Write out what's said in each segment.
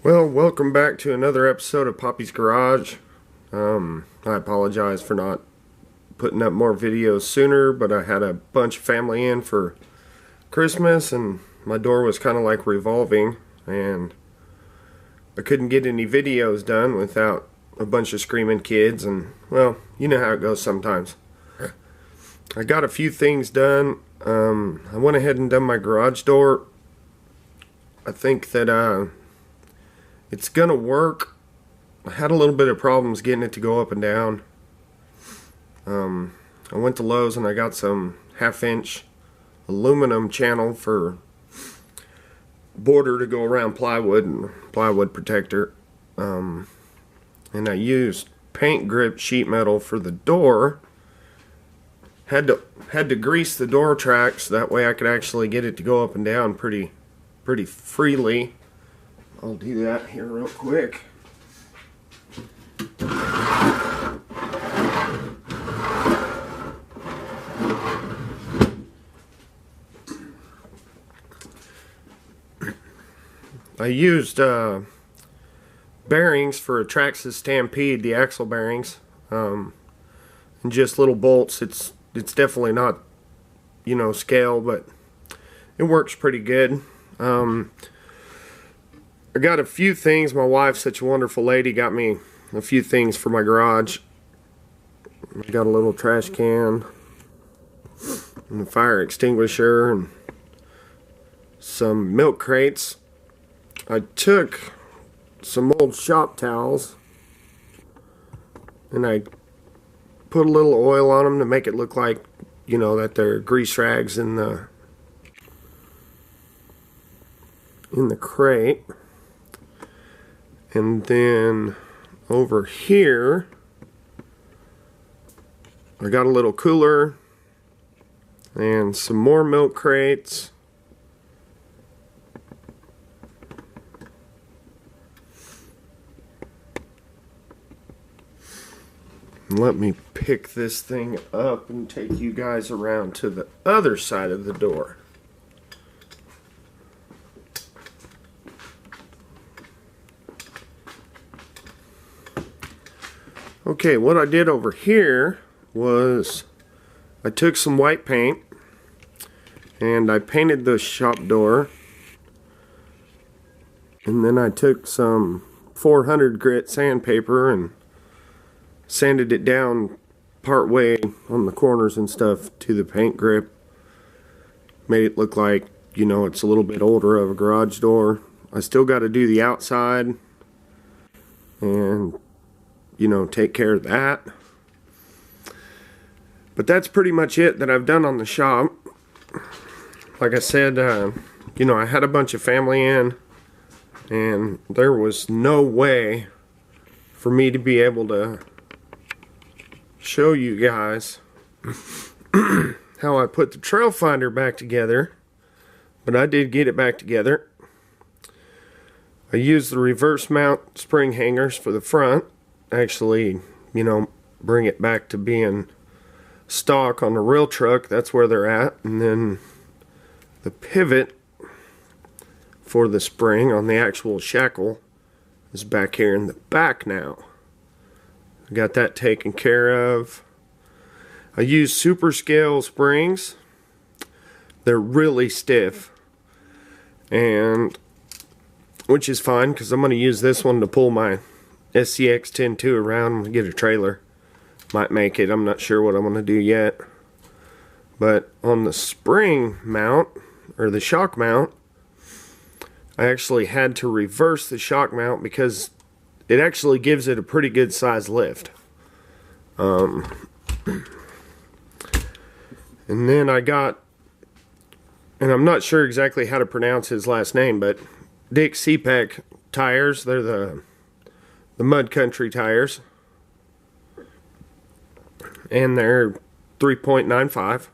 Well, welcome back to another episode of Poppy's Garage. I apologize for not putting up more videos sooner, but I had a bunch of family in for Christmas and my door was kind of like revolving and I couldn't get any videos done without a bunch of screaming kids, and well, you know how it goes sometimes. I got a few things done. I went ahead and done my garage door. I think that it's gonna work. I had a little bit of problems getting it to go up and down. I went to Lowe's and I got some 1/2-inch aluminum channel for border to go around plywood and plywood protector. And I used paint grip sheet metal for the door. Had to grease the door tracks, that way I could actually get it to go up and down pretty freely. I'll do that here real quick. I used bearings for a Traxxas Stampede, the axle bearings, and just little bolts. It's definitely not, scale, but it works pretty good. I got a few things. My wife's such a wonderful lady, got me a few things for my garage. I got a little trash can and a fire extinguisher and some milk crates. I took some old shop towels and I put a little oil on them to make it look like, that they're grease rags in the crate. And then over here I got a little cooler and some more milk crates. Let me pick this thing up and take you guys around to the other side of the door. Okay, what I did over here was I took some white paint and I painted the shop door, and then I took some 400 grit sandpaper and sanded it down part way on the corners and stuff to the paint grip. Made it look like, it's a little bit older of a garage door. I still got to do the outside and take care of that. But that's pretty much it that I've done on the shop. Like I said, I had a bunch of family in and there was no way for me to be able to show you guys how I put the trail finder back together, but I did get it back together. I used the reverse mount spring hangers for the front. Actually, bring it back to being stock on the real truck. That's where they're at. And then the pivot for the spring on the actual shackle is back here in the back now. I got that taken care of. I use super scale springs. They're really stiff, and which is fine because I'm going to use this one to pull my SCX 10.2 around and get a trailer. Might make it. I'm not sure what I'm going to do yet. But on the spring mount, or the shock mount, I actually had to reverse the shock mount because it actually gives it a pretty good size lift. And then I got, and I'm not sure exactly how to pronounce his last name, but Dick CPAC tires. They're the Mud Country tires, and they're 3.95.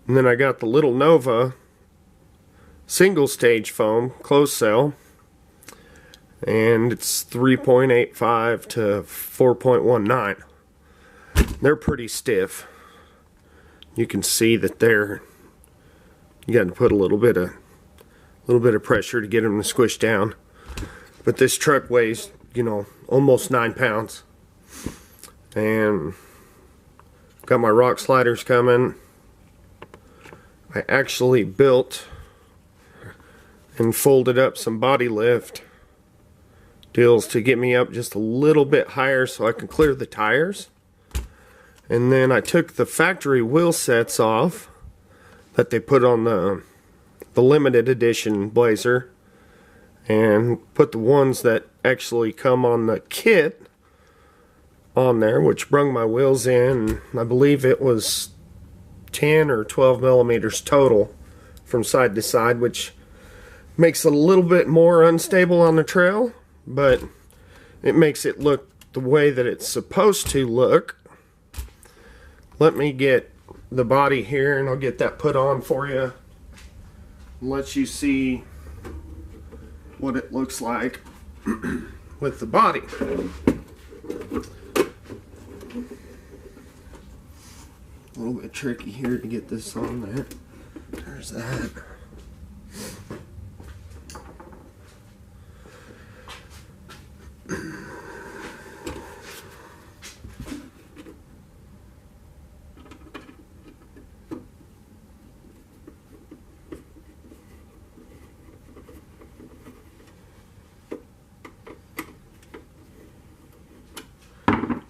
And then I got the Little Nova single stage foam closed cell, and it's 3.85 to 4.19. They're pretty stiff. You can see that you got to put a little bit of pressure to get them to squish down. But this truck weighs, you know, almost 9 pounds. And got my rock sliders coming. I actually built and folded up some body lift deals to get me up just a little bit higher so I can clear the tires. And then I took the factory wheel sets off that they put on the limited edition Blazer and put the ones that actually come on the kit on there, which brung my wheels in. I believe it was 10 or 12 millimeters total from side to side, which makes it a little bit more unstable on the trail, but it makes it look the way that it's supposed to look. Let me get the body here and I'll get that put on for you and let you see what it looks like with the body. A little bit tricky here to get this on there. There's that.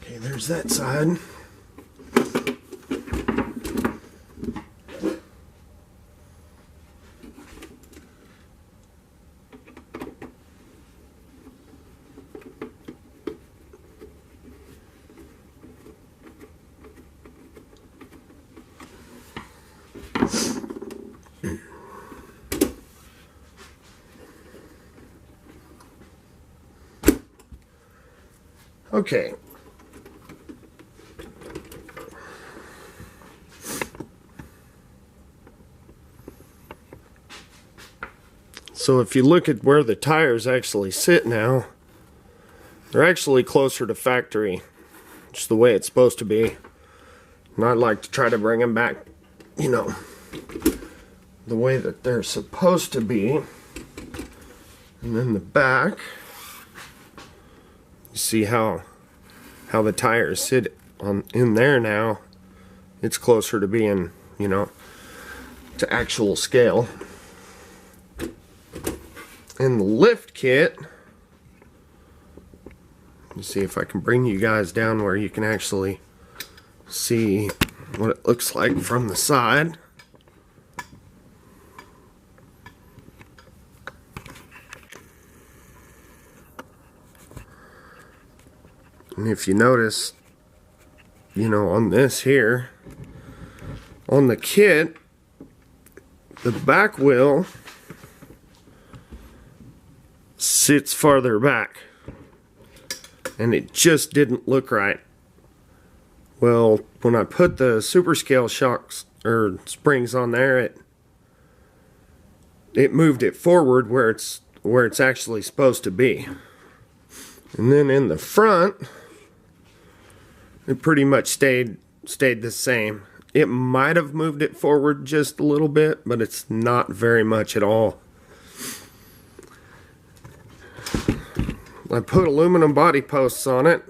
Okay, there's that side. Okay. So if you look at where the tires actually sit now, they're actually closer to factory, just the way it's supposed to be. And I'd like to try to bring them back, you know, the way that they're supposed to be. And then the back, you see how the tires sit on in there now. It's closer to being, you know, to actual scale. In the lift kit, let me see if I can bring you guys down where you can actually see what it looks like from the side. And if you notice, you know, on this here, on the kit, the back wheel sits farther back, and it just didn't look right. Well, when I put the super scale shocks or springs on there, it moved it forward where it's actually supposed to be. And then in the front, it pretty much stayed the same. It might have moved it forward just a little bit, but it's not very much at all. I put aluminum body posts on it.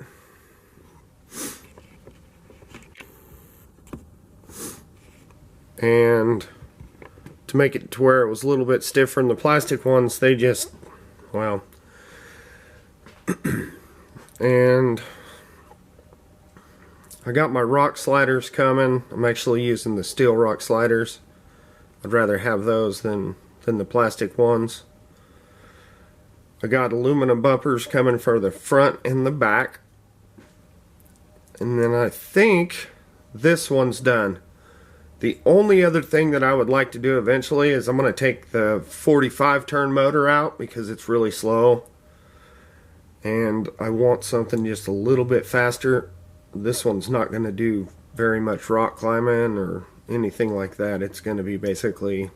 And to make it to where it was a little bit stiffer than the plastic ones, they just, well. And I got my rock sliders coming. I'm actually using the steel rock sliders. I'd rather have those than the plastic ones. I got aluminum bumpers coming for the front and the back. And then I think this one's done. The only other thing that I would like to do eventually is I'm going to take the 45 turn motor out because it's really slow. And I want something just a little bit faster. This one's not going to do very much rock climbing or anything like that. It's going to be basically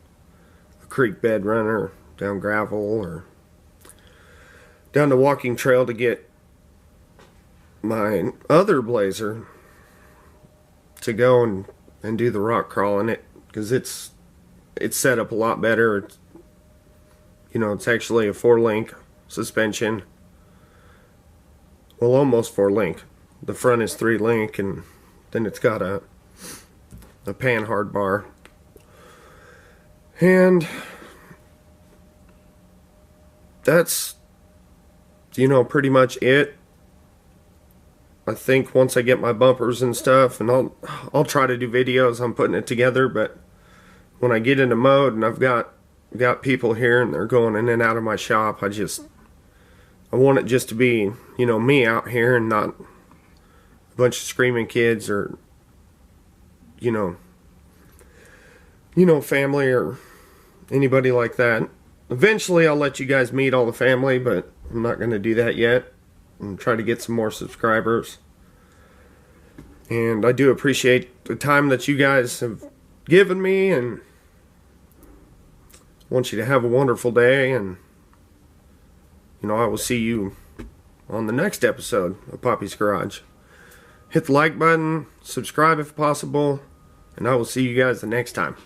a creek bed runner down gravel or down the walking trail to get my other Blazer to go and do the rock crawling it, because it's set up a lot better. It's, you know, it's actually a 4-link suspension. Well, almost 4-link. The front is 3-link, and then it's got a panhard bar. And that's, pretty much it. I think once I get my bumpers and stuff, and I'll try to do videos on putting it together, but when I get into mode and I've got people here and they're going in and out of my shop, I want it just to be, me out here and not a bunch of screaming kids or, family or anybody like that. Eventually I'll let you guys meet all the family, but I'm not going to do that yet. I'm trying to get some more subscribers. And I do appreciate the time that you guys have given me, and want you to have a wonderful day, and I will see you on the next episode of Poppy's Garage. Hit the like button, subscribe if possible, and I will see you guys the next time.